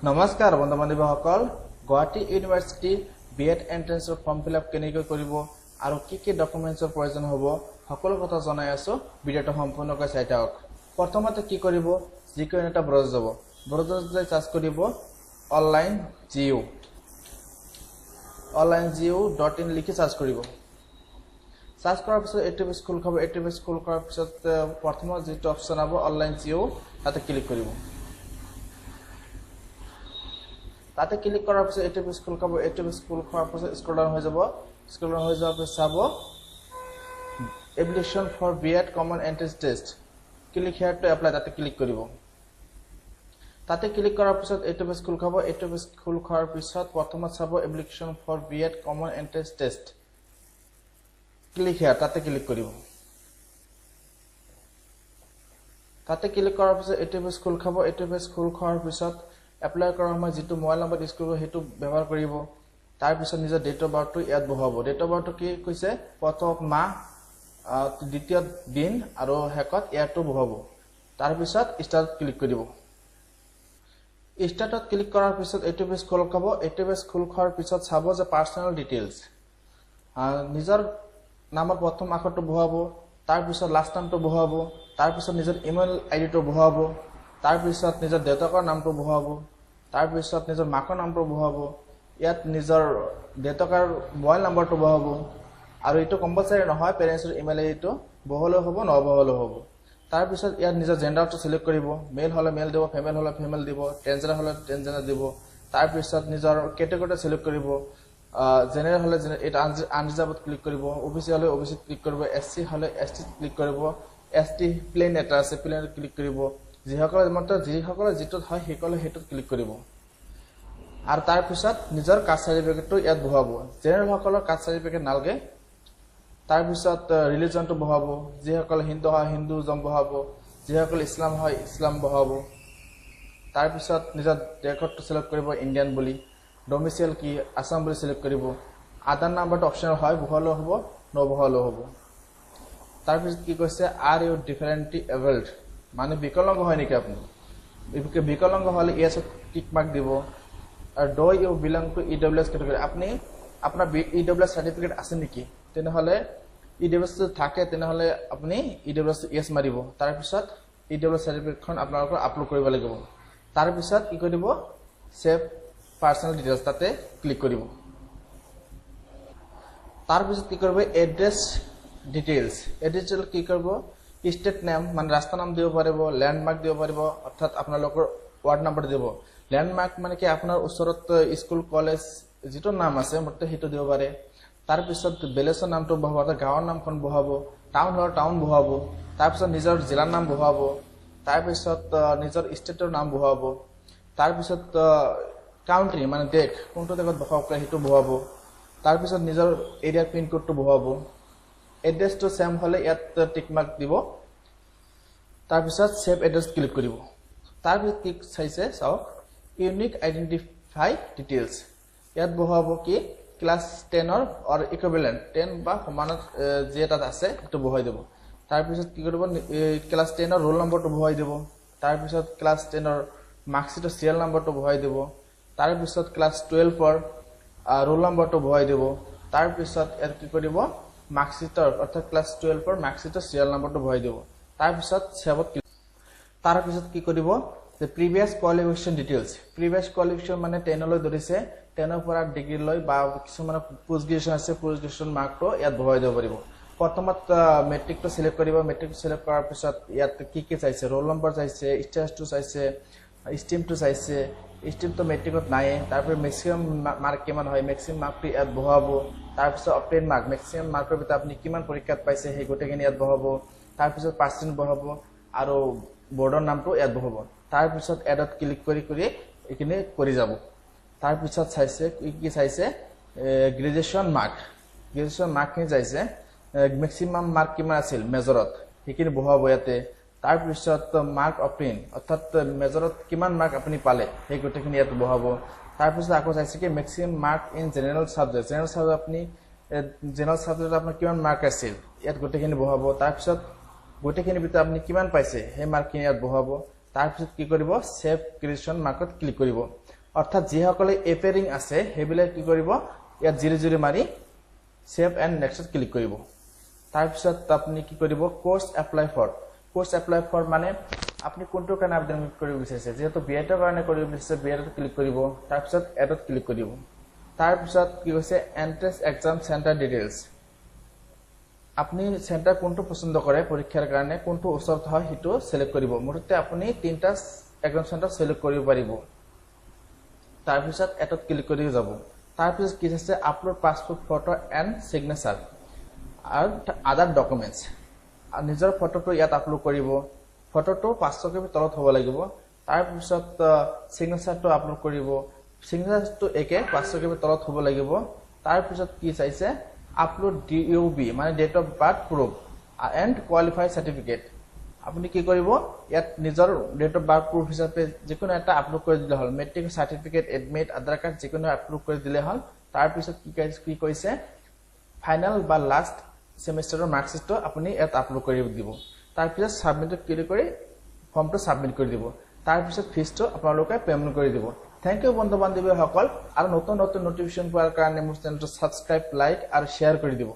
নমস্কাৰ বন্ধু বান্ধৱীসকল, গুৱাহাটী ইউনিভাৰ্চিটি বিএড এন্ট্ৰেন্সৰ ফৰ্ম ফিল আপ কেনেকৈ কৰিব আৰু কি ডকুমেণ্টছৰ প্ৰয়োজন হ'ব সকলো কথা জনাই আছো। ভিডিঅ'টো সম্পূৰ্ণকৈ চাই থাকক। প্ৰথমতে কি কৰিব, যিকোনো এটা ব্ৰাউজাৰ যাব, ব্ৰাউজাৰত যাই সাৰ্চ কৰিব onlinegeo.in লিখি সাৰ্চ কৰিব। সাৰ্চ কৰাৰ পিছত এইটো পেজ খোল খাব। এইটো পেজ খোল কৰাৰ পিছত প্ৰথমত যিটো অপচন হ'ব অনলাইন জিও, তাতে ক্লিক কৰিব। তাতে ক্লিক কৰাৰ পিছত এইটো পেজ খোল খাব। এইটো পেজ খোল খোৱাৰ পিছত স্ক্ৰল ডাউন হৈ যাব। স্ক্ৰল ডাউন হৈ যোৱাৰ পিছত চাব application for BEd common entrance test, click here to apply, তাতে ক্লিক কৰিব। তাতে ক্লিক কৰাৰ পিছত এইটো পেজ খোল খাব। এইটো পেজ খোল খোৱাৰ পিছত প্ৰথমত চাব application for BEd common entrance test, click here, তাতে ক্লিক কৰিব। তাতে ক্লিক কৰাৰ পিছত এইটো পেজ খোল খাব। এইটো পেজ খোল খোৱাৰ পিছত এপ্লাই কৰাৰ সময় যিটো মোবাইল নম্বৰ ইউজ কৰিব সেইটো ব্যৱহাৰ কৰিব। তাৰপিছত নিজৰ ডেট অফ বাৰ্থটো ইয়াত বহাব। ডেট অফ বাৰ্থটো কি কৈছে, প্ৰথম মাহ, দ্বিতীয় দিন আৰু শেষত ইয়াৰটো বহাব। তাৰপিছত ষ্টাৰ্টত ক্লিক কৰিব। ষ্টাৰ্টত ক্লিক কৰাৰ পিছত এইটো পেজ খোল খাব। এইটো পেজ খোল খোৱাৰ পিছত চাব যে পাৰ্চনেল ডিটেইলছ, নিজৰ নামৰ প্ৰথম আখৰটো বহাব, তাৰপিছত লাষ্ট নামটো বহাব, তাৰপিছত নিজৰ ইমেইল আইডিটো বহাব, তাৰপিছত নিজৰ দেউতাকৰ নামটো বহাব, তাৰপিছত নিজৰ মাকৰ নামটো বহাব, ইয়াত নিজৰ দেউতাকৰ মোবাইল নম্বৰটো বহাব। আৰু এইটো কম্পালচাৰী নহয়, পেৰেণ্টছৰ ইমেইল আইডিটো বহালেও হ'ব, নবহালেও হ'ব। তাৰপিছত ইয়াত নিজৰ জেণ্ডাৰটো চিলেক্ট কৰিব, মেল হ'লে মেল দিব, ফিমেল হ'লে ফিমেল দিব, ট্ৰেন্সজেণ্ডাৰ হ'লে ট্ৰেন্সজেণ্ডাৰ দিব। তাৰপিছত নিজৰ কেটেগৰীটো চিলেক্ট কৰিব, জেনেৰেল হ'লে এটা আনৰিজাৰ্ভত ক্লিক কৰিব, OBC হ'লে OBCত ক্লিক কৰিব, SC হ'লে STত ক্লিক কৰিব, ST প্লেন এটা আছে প্লেনত ক্লিক কৰিব। যিসকলে যিটোত হয় সেইসকলে সেইটোত ক্লিক কৰিব। আৰু তাৰপিছত নিজৰ কাষ্ট চাৰ্টিফিকেটটো ইয়াত বহাব। জেনেৰেল সকলৰ কাষ্ট চাৰ্টিফিকেট নালাগে। তাৰপিছত ৰিলিজনটো বহাব, যিসকল হিন্দু হয় হিন্দুজম বহাব, যিসকল ইছলাম হয় ইছলাম বহাব। তাৰপিছত নিজৰ দেশটো চিলেক্ট কৰিব, ইণ্ডিয়ান বুলি, ডমিচিয়েল কি আছাম বুলি চিলেক্ট কৰিব। আধাৰ নাম্বাৰটো অপচনেল হয়, বহালেও হ'ব, নবহালেও হ'ব। তাৰপিছত কি কৈছে, আৰ ইউ ডিফাৰেণ্টলি এবল্ড, মানে বিকলাংগ হয় নেকি আপুনি। বিকলাংগ হ'লে ইয়েছত টিক মাৰ্ক দিব। আৰু do you belong to EWS category, আপুনি আপোনাৰ EWS চাৰ্টিফিকেট আছে নেকি, তেনেহ'লে EWS থাকে তেনেহ'লে আপুনি EWS ইয়েছ মাৰিব। তাৰপিছত EWS চাৰ্টিফিকেটখন আপোনালোকৰ আপলোড কৰিব লাগিব। তাৰপিছত কি কৰিব, ছেভ পাৰ্চনেল ডিটেইলছ, তাতে ক্লিক কৰিব। তাৰপিছত কি কৰিব, এড্ৰেছ ডিটেইলছ, এড্ৰেছ কি কৰিব, ষ্টেট নেম মানে ৰাস্তা নাম দিব পাৰিব, লেণ্ডমাৰ্ক দিব পাৰিব, অৰ্থাৎ আপোনালোকৰ ৱাৰ্ড নাম্বাৰ দিব। লেণ্ডমাৰ্ক মানে কি আপোনাৰ ওচৰত স্কুল কলেজ যিটো নাম আছে মোৰটো সেইটো দিব পাৰে। তাৰপিছত ভিলেজৰ নামটো বহাব, অৰ্থাৎ গাঁৱৰ নামখন বহাব, টাউন হ'লে টাউন বহাব, তাৰপিছত নিজৰ জিলাৰ নাম বহাব, তাৰপিছত নিজৰ ষ্টেটৰ নাম বহাব, তাৰপিছত কাউণ্ট্ৰি মানে দেশ, কোনটো দেশত বসবাস কৰে সেইটো বহাব, তাৰপিছত নিজৰ এৰিয়াৰ পিনক'ডটো বহাব। এড্ৰেছটো ছেম হ'লে ইয়াত টিক মাৰ্ক দিব। তাৰপিছত ছেভ এড্ৰেছ ক্লিক কৰিব। তাৰপিছত কি চাইছে চাওক, ইউনিক আইডেণ্টিফাই ডিটেইলছ, ইয়াত বহাব কি ক্লাছ 10ৰ অৰ ইকুইভেলেণ্ট 10 বা সমানত যি এটা আছে সেইটো বহাই দিব। তাৰপিছত কি কৰিব, ক্লাছ 10ৰ ৰোল নম্বৰটো বহাই দিব। তাৰপিছত ক্লাছ 10ৰ মাৰ্কশ্বিটৰ চিৰিয়েল নম্বৰটো বহাই দিব। তাৰপিছত ক্লাছ 12ৰ ৰোল নম্বৰটো বহাই দিব। তাৰপিছত ইয়াত কি কৰিব, মাৰ্কশ্বিটৰ অৰ্থাৎ ক্লাছ 12ৰ মাৰ্কশ্বিটৰ চিৰিয়েল নম্বৰটো বহাই দিব। তাৰপিছত ছেভত ক্লিক। তাৰপিছত কি কৰিব, যে previous qualification details, previous qualification মানে 10লৈ ধৰিছে, 10ৰ পৰা ডিগ্ৰীলৈ বা কিছুমান পোষ্ট গ্ৰেজুৱেশ্যন আছে, পোষ্ট গ্ৰেজুৱেশ্যন মাৰ্কটো ইয়াত বহাই দিব পাৰিব। প্ৰথমত মেট্ৰিকটো চিলেক্ট কৰিব। মেট্ৰিকটো চিলেক্ট কৰাৰ পিছত ইয়াত কি চাইছে, ৰোল নম্বৰ চাইছে, ষ্টেটাছটো চাইছে, ষ্ট্ৰীমটো চাইছে। ষ্ট্ৰীমটো মেট্ৰিকত নায়ে। তাৰপিছত মেক্সিমাম মাৰ্ক কিমান হয়, মেক্সিমাম মাৰ্কটো ইয়াত বহাব। তাৰপিছত অপটেইন মাৰ্ক, মেক্সিমাম মাৰ্কৰ ভিতৰত আপুনি কিমান পৰীক্ষাত পাইছে সেই গোটেইখিনি ইয়াত বহাব। তাৰপিছত পাৰ্চেণ্ট বহাব আৰু বৰ্ডৰ নামটো ইয়াত বহাব। তাৰপিছত এডত ক্লিক কৰি এইখিনি কৰি যাব। তাৰপিছত চাইছে কি চাইছে, গ্ৰেজুৱেশ্যন মাৰ্কখিনি চাইছে, মেক্সিমাম মাৰ্ক কিমান আছিল মেজৰত সেইখিনি বহাব ইয়াতে। তাৰপিছত মাৰ্ক অপটেইন, অৰ্থাৎ মেজৰত কিমান মাৰ্ক আপুনি পালে সেই গোটেইখিনি ইয়াত বহাব। তাৰপিছত আকৌ চাইছে কি maximum mark in general subject, আপুনি জেনেৰেল ছাবজেক্টত আপোনাৰ কিমান মাৰ্ক আছিল ইয়াত গোটেইখিনি বহাব। তাৰপিছত গোটেইখিনিৰ ভিতৰত আপুনি কিমান পাইছে সেই মাৰ্কখিনি ইয়াত বহাব। তাৰপিছত কি কৰিব, ছেভ গ্ৰেজুৱেশ্যন মাৰ্কত ক্লিক কৰিব। অৰ্থাৎ যিসকলে এপেয়াৰিং আছে সেইবিলাক কি কৰিব ইয়াত 00 মাৰি সেভ এণ্ড নেক্সটত ক্লিক কৰিব তাৰ পিছত আপুনি কি কৰিব কোৰ্স এপ্লাই ফৰ মানে আপুনি কোনটো কাৰণে আবেদন কৰিব বিচাৰিছে যেহেতু বিএডৰ কাৰণে কৰিব বিচাৰিছে বিএডত ক্লিক কৰিব তাৰ পিছত এডত ক্লিক কৰিব তাৰ পিছত কি কৈছে এন্ট্ৰেন্স এক্সাম সেন্টাৰ ডিটেইলছ আপনি সেন্টাৰ কোনটো পছন্দ কৰে পৰীক্ষাৰ কাৰণে কোনটো ওচৰত হয় হিটো সিলেক্ট কৰিব মুঠতে আপুনি তিনটা এক্সাম সেন্টাৰ সিলেক্ট কৰিব পাৰিব তাৰ পিছত এটত ক্লিক কৰি যাব তাৰ পিছত কি আছে upload passport photo and signature আৰু আদাৰ ডকুমেন্টস আৰু নিজৰ ফটোটো ইয়াত আপলোড কৰিব ফটোটো 500 কপি তলত হ'ব লাগিব তাৰ পিছত সিগনেচাৰটো আপলোড কৰিব সিগনেচাৰটো একে 500 কপি তলত হ'ব লাগিব তাৰ পিছত কি চাইছে আপলোড DOB মানে date of birth proof and qualified certificate আপুনি কি কৰিব ইয়াত নিজৰ ডেট অফ বাৰ্থ প্ৰুফ হিচাপে যিকোনো এটা আপলোড কৰি দিলে হ'ল মেট্ৰিক সাৰ্টিফিকেট এডমিট আধাৰ কাৰ্ড যিকোনো আপলোড কৰি দিলে হ'ল তাৰ পিছত কি কৈছে ফাইনাল বা লাষ্ট সেমিষ্টাৰৰ মাৰ্কশিটটো আপুনি ইয়াত আপলোড কৰি দিব তাৰ পিছত সাবমিটত ক্লিক কৰি ফৰ্মটো সাবমিট কৰি দিব তাৰ পিছত ফিজটো আপোনালোকে পেমেন্ট কৰি দিব Thank you বন্ধু বান্ধৱীসকল আৰু নতুন নতুন নোটিফিকেশন পোৱাৰ কাৰণে মোৰ চেনেলটো সাবস্ক্ৰাইব লাইক আৰু শেয়াৰ কৰি দিব